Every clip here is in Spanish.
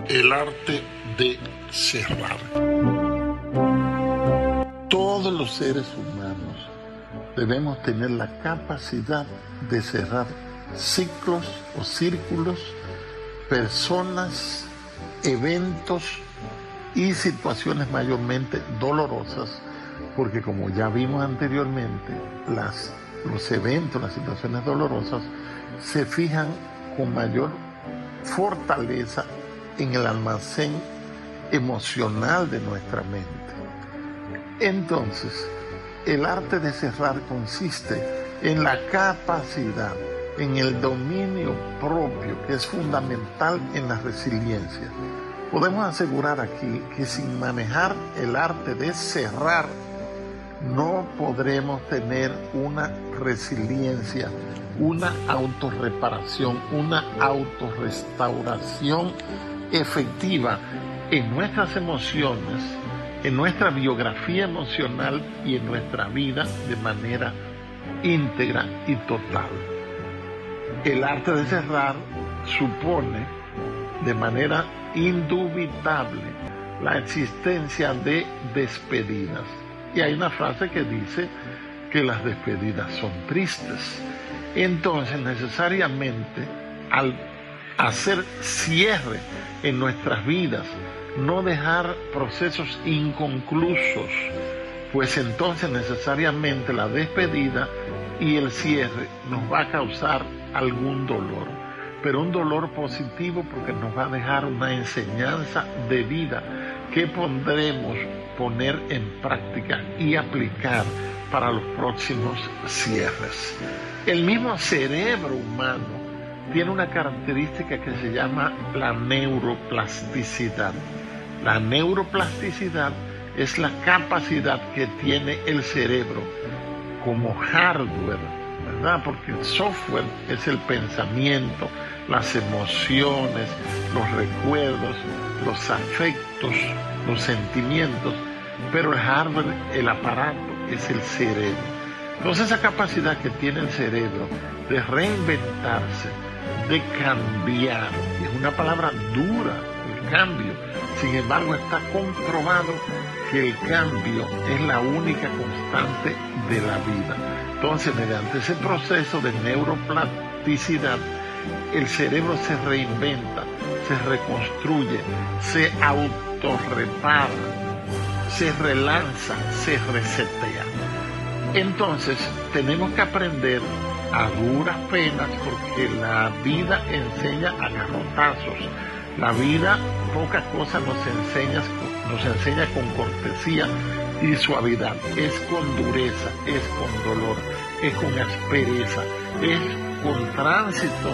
El arte de cerrar. Todos los seres humanos debemos tener la capacidad de cerrar ciclos o círculos, personas, eventos y situaciones mayormente dolorosas, porque como ya vimos anteriormente, los eventos, las situaciones dolorosas se fijan con mayor fortaleza en el almacén emocional de nuestra mente. Entonces, el arte de cerrar consiste en la capacidad, en el dominio propio, que es fundamental en la resiliencia. Podemos asegurar aquí que sin manejar el arte de cerrar, no podremos tener una resiliencia, una autorreparación, una autorrestauración efectiva en nuestras emociones, en nuestra biografía emocional y en nuestra vida de manera íntegra y total. El arte de cerrar supone de manera indubitable la existencia de despedidas. Y hay una frase que dice que las despedidas son tristes. Entonces, necesariamente, al hacer cierre en nuestras vidas, no dejar procesos inconclusos, pues entonces necesariamente la despedida y el cierre nos va a causar algún dolor, pero un dolor positivo porque nos va a dejar una enseñanza de vida que podremos poner en práctica y aplicar para los próximos cierres. El mismo cerebro humano tiene una característica que se llama la neuroplasticidad. La neuroplasticidad es la capacidad que tiene el cerebro como hardware, ¿verdad? Porque el software es el pensamiento, las emociones, los recuerdos, los afectos, los sentimientos, pero el hardware, el aparato, es el cerebro. Entonces esa capacidad que tiene el cerebro de reinventarse, de cambiar, es una palabra dura, el cambio. Sin embargo, está comprobado que el cambio es la única constante de la vida. Entonces, mediante ese proceso de neuroplasticidad, el cerebro se reinventa, se reconstruye, se autorrepara, se relanza, se resetea. Entonces, tenemos que aprender a duras penas, porque la vida enseña a garrotazos. La vida, pocas cosas nos enseña con cortesía y suavidad. Es con dureza, es con dolor, es con aspereza, es con tránsito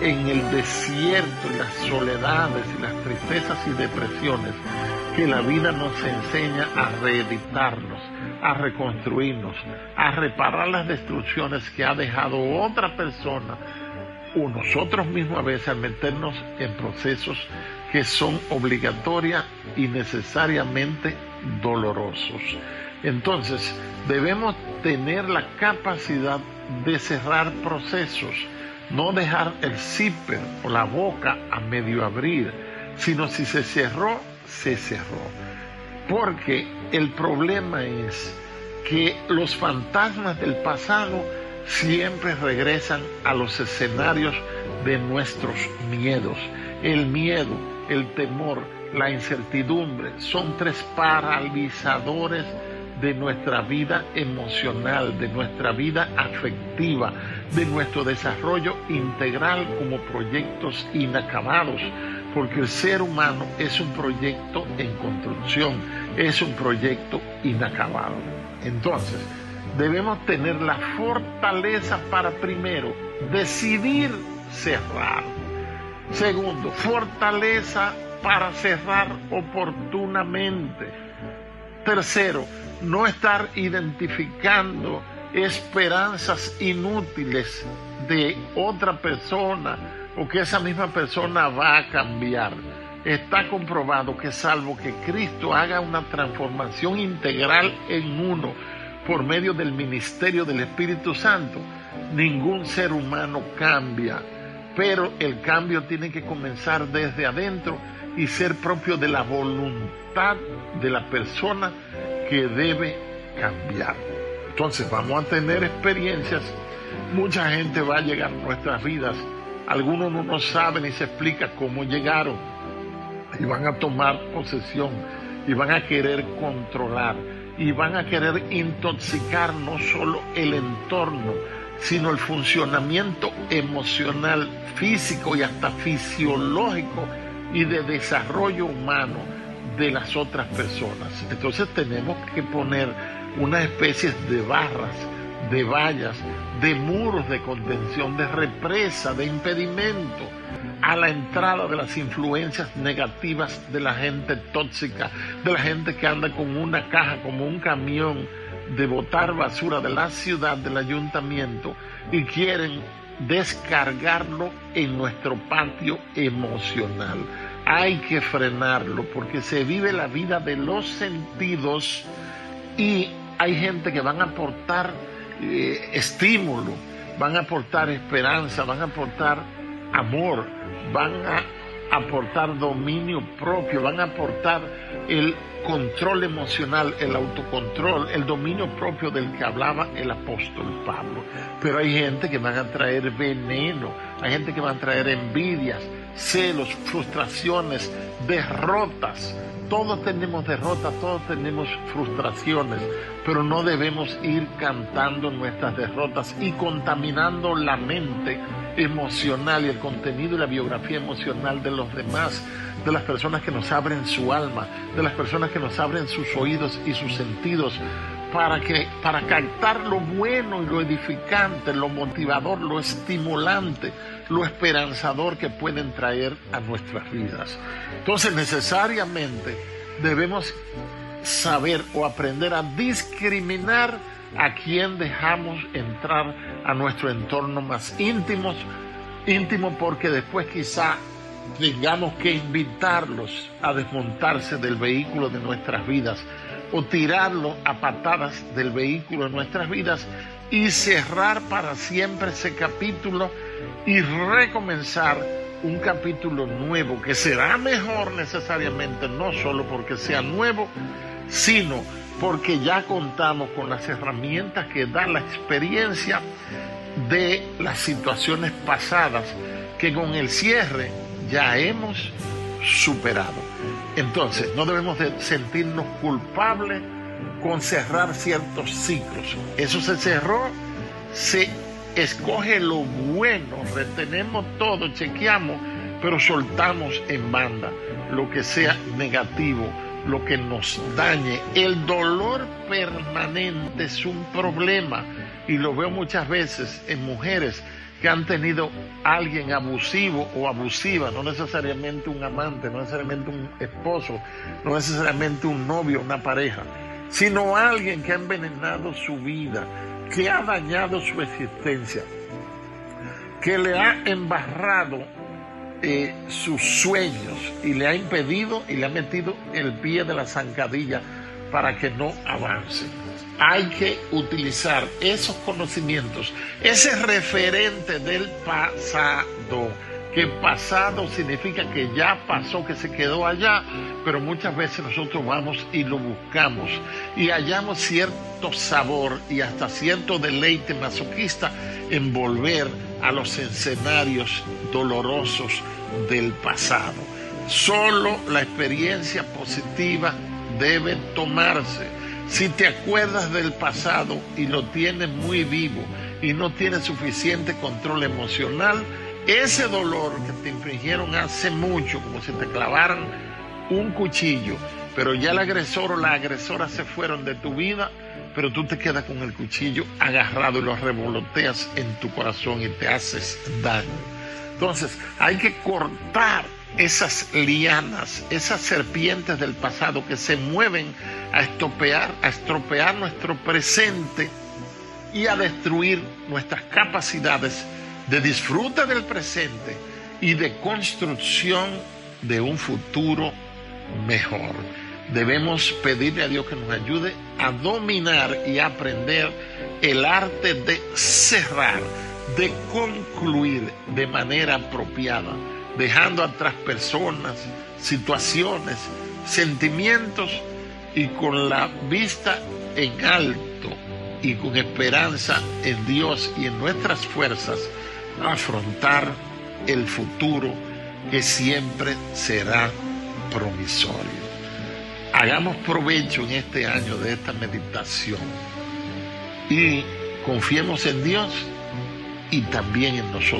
en el desierto y las soledades y las tristezas y depresiones, que la vida nos enseña a reeditarnos, a reconstruirnos, a reparar las destrucciones que ha dejado otra persona o nosotros mismos a veces, al meternos en procesos que son obligatorios y necesariamente dolorosos. Entonces, debemos tener la capacidad de cerrar procesos, no dejar el zipper o la boca a medio abrir, sino si se cerró, se cerró. Porque el problema es que los fantasmas del pasado siempre regresan a los escenarios de nuestros miedos. El miedo, el temor, la incertidumbre son tres paralizadores de nuestra vida emocional, de nuestra vida afectiva, de nuestro desarrollo integral como proyectos inacabados, porque el ser humano es un proyecto en construcción, es un proyecto inacabado. Entonces, debemos tener la fortaleza para, primero, decidir cerrar. Segundo, fortaleza para cerrar oportunamente. Tercero, no estar identificando esperanzas inútiles de otra persona o que esa misma persona va a cambiar. Está comprobado que salvo que Cristo haga una transformación integral en uno por medio del ministerio del Espíritu Santo, ningún ser humano cambia. Pero el cambio tiene que comenzar desde adentro y ser propio de la voluntad de la persona que debe cambiar. Entonces vamos a tener experiencias, mucha gente va a llegar a nuestras vidas, algunos no saben ni se explica cómo llegaron, y van a tomar posesión, y van a querer controlar, y van a querer intoxicar no solo el entorno, sino el funcionamiento emocional, físico y hasta fisiológico y de desarrollo humano de las otras personas. Entonces tenemos que poner unas especies de barras, de vallas, de muros de contención, de represa, de impedimento a la entrada de las influencias negativas de la gente tóxica, de la gente que anda con una caja, como un camión de botar basura de la ciudad, del ayuntamiento, y quieren descargarlo en nuestro patio emocional. Hay que frenarlo porque se vive la vida de los sentidos y hay gente que van a aportar estímulo, van a aportar esperanza, van a aportar amor, van a aportar dominio propio, van a aportar el control emocional, el autocontrol, el dominio propio del que hablaba el apóstol Pablo. Pero hay gente que van a traer veneno, hay gente que van a traer envidias, celos, frustraciones, derrotas. Todos tenemos derrotas, todos tenemos frustraciones, pero no debemos ir cantando nuestras derrotas y contaminando la mente emocional y el contenido y la biografía emocional de los demás, de las personas que nos abren su alma, de las personas que nos abren sus oídos y sus sentidos para captar lo bueno y lo edificante, lo motivador, lo estimulante, lo esperanzador que pueden traer a nuestras vidas. Entonces necesariamente debemos saber o aprender a discriminar a quién dejamos entrar a nuestro entorno más íntimo, porque después quizá tengamos que invitarlos a desmontarse del vehículo de nuestras vidas o tirarlo a patadas del vehículo de nuestras vidas y cerrar para siempre ese capítulo y recomenzar un capítulo nuevo que será mejor necesariamente, no solo porque sea nuevo, sino porque ya contamos con las herramientas que da la experiencia de las situaciones pasadas que con el cierre ya hemos superado. Entonces, no debemos de sentirnos culpables con cerrar ciertos ciclos. Eso se cerró, se escoge lo bueno, retenemos todo, chequeamos, pero soltamos en banda lo que sea negativo, lo que nos dañe. El dolor permanente es un problema y lo veo muchas veces en mujeres que han tenido alguien abusivo o abusiva, no necesariamente un amante, no necesariamente un esposo, no necesariamente un novio, una pareja, sino alguien que ha envenenado su vida, que ha dañado su existencia, que le ha embarrado sus sueños y le ha impedido y le ha metido el pie de la zancadilla para que no avance. Hay que utilizar esos conocimientos, ese referente del pasado, que pasado significa que ya pasó, que se quedó allá, pero muchas veces nosotros vamos y lo buscamos y hallamos cierto sabor y hasta cierto deleite masoquista en volver a los escenarios dolorosos del pasado. Solo la experiencia positiva debe tomarse. Si te acuerdas del pasado y lo tienes muy vivo y no tienes suficiente control emocional, ese dolor que te infligieron hace mucho, como si te clavaran un cuchillo, pero ya el agresor o la agresora se fueron de tu vida, pero tú te quedas con el cuchillo agarrado y lo revoloteas en tu corazón y te haces daño. Entonces hay que cortar esas lianas, esas serpientes del pasado que se mueven a estropear nuestro presente y a destruir nuestras capacidades de disfrute del presente y de construcción de un futuro mejor. Debemos pedirle a Dios que nos ayude a dominar y aprender el arte de cerrar, de concluir de manera apropiada dejando atrás personas, situaciones, sentimientos y con la vista en alto y con esperanza en Dios y en nuestras fuerzas, afrontar el futuro que siempre será promisorio. Hagamos provecho en este año de esta meditación y confiemos en Dios y también en nosotros.